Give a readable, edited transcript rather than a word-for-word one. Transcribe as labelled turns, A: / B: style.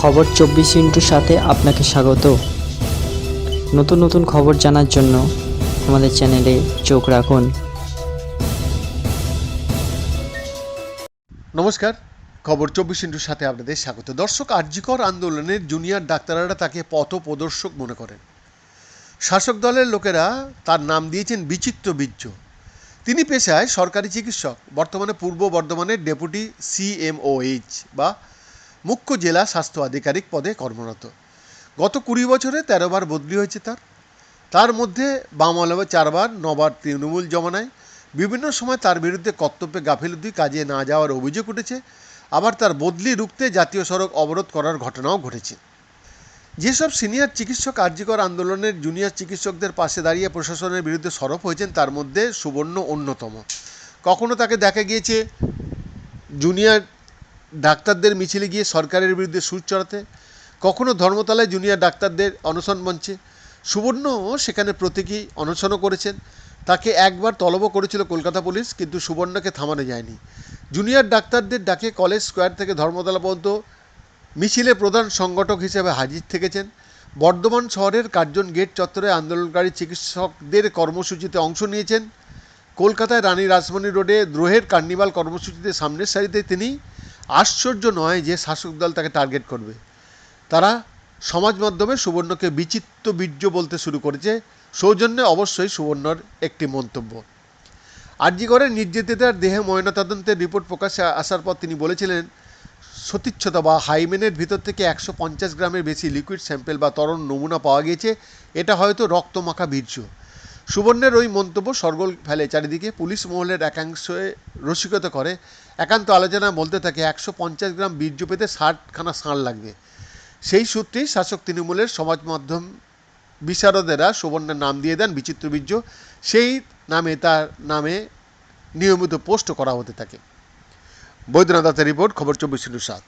A: খবর 24 সাথে আপনাকে স্বাগত। নতুন নতুন খবর জানার জন্য আমাদের চ্যানেলে চোখ রাখুন।
B: নমস্কার, খবর 24 সাথে আপনাদের স্বাগত। দর্শক, আরজিকর আন্দোলনের জুনিয়র ডাক্তাররা তাকে পথপ্রদর্শক মনে করেন। শাসক দলের লোকেরা তার নাম দিয়েছেন বিচিত্র বীর্য। তিনি পেশায় সরকারি চিকিৎসক, বর্তমানে পূর্ব বর্ধমানের ডেপুটি CMOH বা মুখ্য জেলা স্বাস্থ্য আধিকারিক পদে কর্মরত। গত 20 বছরে 13 বার বদলি হয়েছে তার মধ্যে বাম আলমে 4 বার, 9 বার তৃণমূল জমানায়। বিভিন্ন সময় তার বিরুদ্ধে কর্তব্যে গাফিলতি, কাজে না যাওয়ার অভিযোগ উঠেছে। আবার তার বদলি রুখতে জাতীয় সড়ক অবরোধ করার ঘটনাও ঘটেছে। যেসব সিনিয়র চিকিৎসক আরজিকর আন্দোলনের জুনিয়র চিকিৎসকদের পাশে দাঁড়িয়ে প্রশাসনের বিরুদ্ধে সরব হয়েছেন, তার মধ্যে সুবর্ণ অন্যতম। কখনো তাকে দেখা গিয়েছে জুনিয়র ডাক্তারদের মিছিলে গিয়ে সরকারের বিরুদ্ধে সুর চড়াতে, কখনো ধর্মতলায় জুনিয়র ডাক্তারদের অনশন মঞ্চে। সুবর্ণ সেখানে প্রতীকী অনশনও করেছেন। তাকে একবার তলবও করেছিল কলকাতা পুলিশ, কিন্তু সুবর্ণকে থামানো যায়নি। জুনিয়র ডাক্তারদের ডাকে কলেজ স্কোয়ার থেকে ধর্মতলা পর্যন্ত মিছিলে প্রধান সংগঠক হিসেবে হাজির থেকেছেন। বর্ধমান শহরের কার্জন গেট চত্বরে আন্দোলনকারী চিকিৎসকদের কর্মসূচিতে অংশ নিয়েছেন। কলকাতায় রানী রাসমণি রোডে দ্রোহের কার্নিভাল কর্মসূচিতে সামনের সারিতে তিনি। আশ্চর্য নয় যে শাসক দল তাকে টার্গেট করবে। তারা সমাজ মাধ্যমে সুবর্ণকে বিচিত্র বীর্য বলতে শুরু করেছে। সৌজন্যে অবশ্যই সুবর্ণর একটি মন্তব্য। আরজিকরের নির্যাতিতার দেহে ময়নাতদন্তের রিপোর্ট প্রকাশ্যে আসার পর তিনি বলেছিলেন, সতীচ্ছতা বা হাইমেনের ভিতর থেকে 150 গ্রামের বেশি লিকুইড স্যাম্পেল বা তরল নমুনা পাওয়া গিয়েছে। এটা হয়তো রক্তমাখা বীর্য। সুবর্ণের ওই মন্তব্য শোরগোল ফেলে চারিদিকে। পুলিশ মহলের একাংশে রসিকতা করে। একান্ত আলোচনা বলতে থাকে 150 গ্রাম বীর্য পেতে 60খানা ষাঁড় লাগবে। সেই সূত্রেই শাসক তৃণমূলের সমাজ মাধ্যম বিশারদেরা সুবর্ণের নাম দিয়ে দেন বিচিত্র বীর্য। সেই নামে তার নামে নিয়মিত পোস্ট করা হতে থাকে। বৈদ্যনাথ দাসের রিপোর্ট, খবর 24/7।